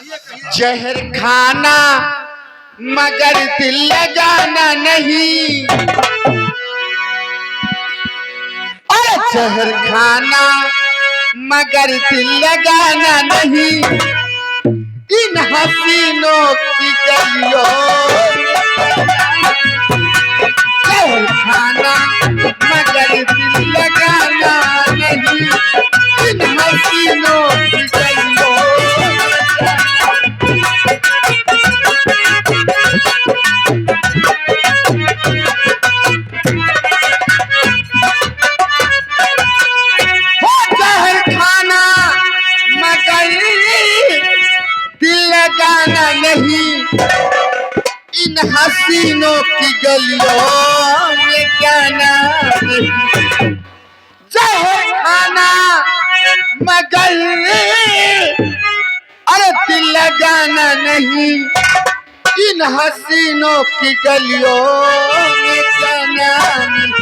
जहर खाना मगर दिल लगाना नहीं, अरे जहर खाना मगर दिल लगाना नहीं, इन हसीनों की गलियों जहर खाना मगर दिल लगाना नहीं, इन हसीनों की गलियों। लगाना नहीं, इन हसीनों की गलियों में जाना नहीं, जहर खाना मगर अरे दिल लगाना नहीं, इन हसीनों की गलियों में जाना नहीं,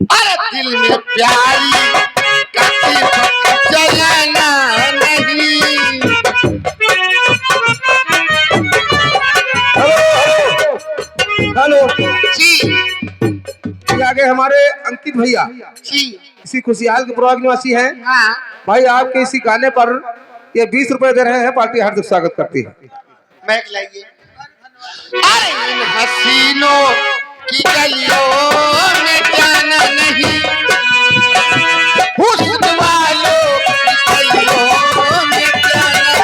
अरे दिल में प्यारी कभी जलाना नहीं। हेलो जी, आगे हमारे अंकित भैया जी, इसी खुशहाल के प्रभाग निवासी हैं। हाँ, भाई आपके इसी गाने पर ये 20 रुपए दे रहे हैं। पार्टी हार्दिक स्वागत करती है। बैठ लाइए। अरे इन हसीनों की गलियों में जाना नहीं, हुस्न वालों की गलियों में जाना।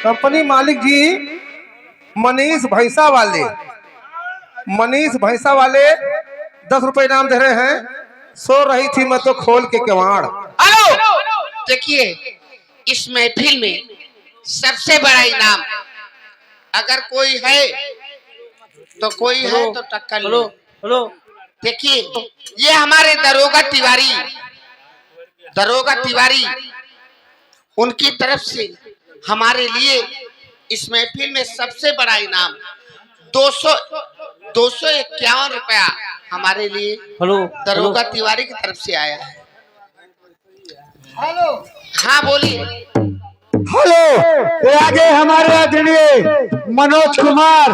कंपनी मालिक जी मनीष भैंसा वाले 10 रुपए इनाम दे रहे हैं। सो रही थी मैं तो खोल के किवाड़। हेलो, देखिए इस महफिल में सबसे बड़ा इनाम अगर कोई है तो कोई है तो टक्कर लो। हेलो देखिए ये हमारे दरोगा तिवारी उनकी तरफ से हमारे लिए इस महफिल में सबसे बड़ा इनाम 251 रुपया हमारे लिए दरोगा तिवारी की तरफ से आया है। हेलो हाँ बोलिए। हेलो, आगे हमारे आदरणीय मनोज कुमार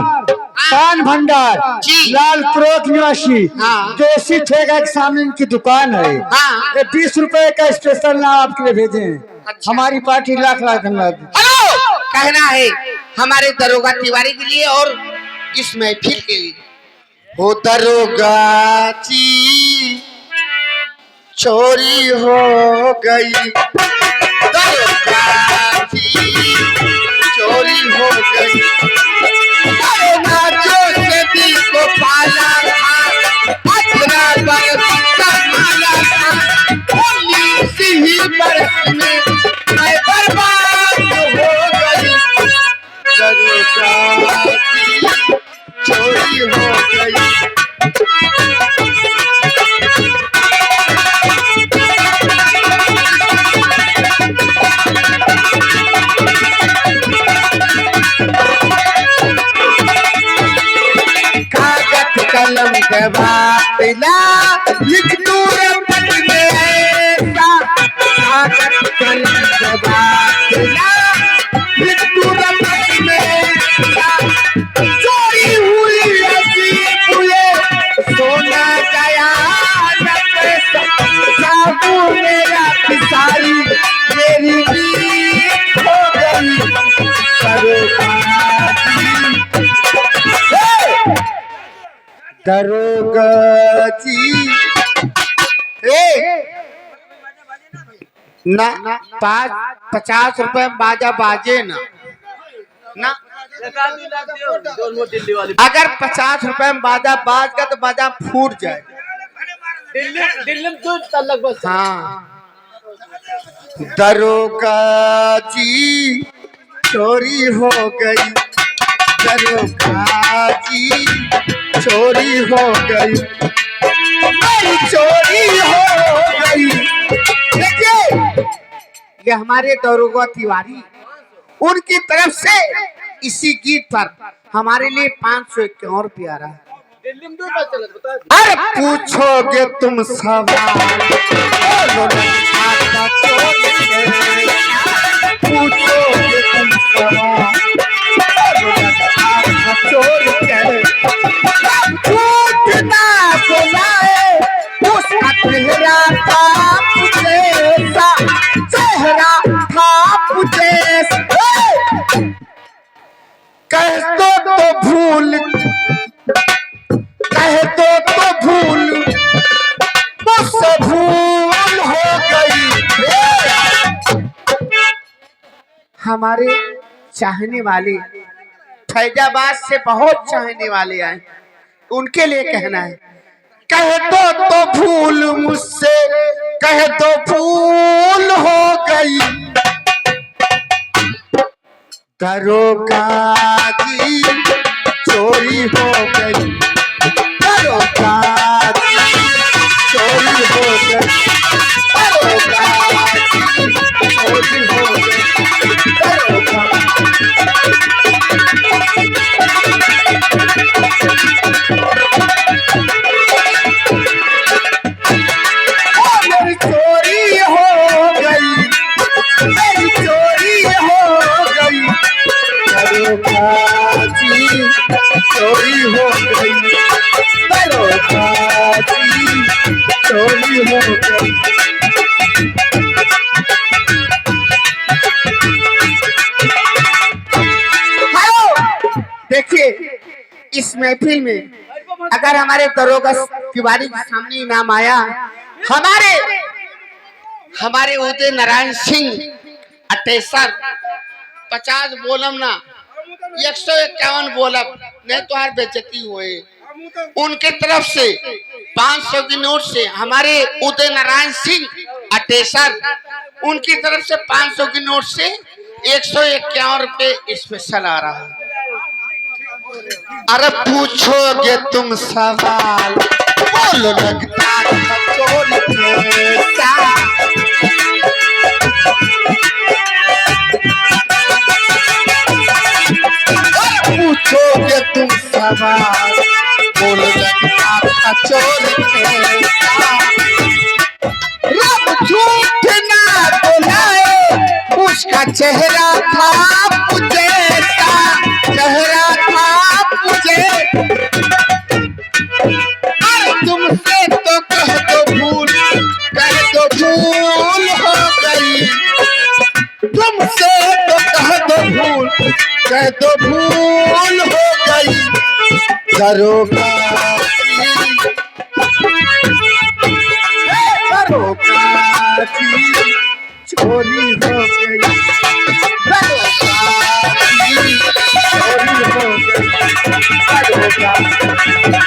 पान भंडार जी, लाल प्रोत निवासी हाँ, देसी ठेका के सामने इनकी दुकान है। हाँ, ये 20 रुपए का स्पेशल नाम आपके लिए भेजे हैं। अच्छा। हमारी पार्टी लाख लाख धन्यवाद। हेलो कहना है हमारे दरोगा तिवारी के लिए और इस महफिल के लिए। हो दरोगा जी चोरी हो गई, दरोगा जी चोरी हो गई, अरे नाचो से दिल को पाला था, अजरा बरस का माला था, 19 ही बरस में मैं बर्बाद हो गई, दरोगा जी चोरी हो गई। कागज कलम गवाला लिख दूर पट में ऐसा, कागज कलम गवाला लिख दूर पट में ऐसा, चोरी हुई अजीब हुए सोना गया न पैसा, जादू मेरा पिसाई मेरी नींद हो गई, दरोगा जी ना 50 रुपए बाजा बाजे ना अगर 50 रुपए में बाजा बाज का तो बाजा फूट जाए। हाँ, दरोगा जी चोरी हो गई, दरोगा जी चोरी हो गई, मेरी चोरी हो गई। देखिए, ये हमारे दरोगा तिवारी, उनकी तरफ से इसी गीत पर हमारे लिए 551 रुपया रहा। अरे पूछोगे तुम सवाल, पूछोगे तुम सवाल, झूठ ना बोलाए उसका चेहरा था पुजैसा, चेहरा था पुजैसा। कह दो तो भूल, कह दो तो भूल, मुझसे भूल हो गई। हमारे चाहने वाले फैजाबाद से बहुत चाहने वाले आए, उनके लिए कहना है, कह दो तो भूल मुझसे, कह दो भूल हो गई। दरोगा जी चोरी हो गई, दरोगा जी चोरी हो गई, दरोगा जी चोरी हो गई, दरोगा। मेरी चोरी हो गई, मेरी चोरी हो गई, दरोगा जी चोरी हो गई, दरोगा जी चोरी हो गई। हेलो, देखिए, इस महफिल में अगर हमारे दरोगा तिवारी के सामने इनाम आया, हमारे उदय नारायण सिंह अटेसर 50 बोलम ना 151 बोलब नहीं तो हर बेइज्जती हुए। उनके तरफ से 500 की नोट से हमारे उदय नारायण सिंह अटेसर, उनकी तरफ से 500 की नोट से 151 रुपये स्पेशल आ रहा है। अरे पूछोगे तुम सवाल, बोलो लगता चोर कैसा। पूछोगे तुम सवाल, बोलो लगता था चोर कैसा। रब झूठ ना बोलाए उसका चेहरा था पुजैसा, चेहरा था पुजे। अरे तुमसे तो कह दो भूल, कह दो भूल हो गई, तुमसे तो कह दो भूल, कह दो भूल हो गई। दरोगा जी चोरी हो गई, दरोगा जी चोरी हो गई, दरोगा।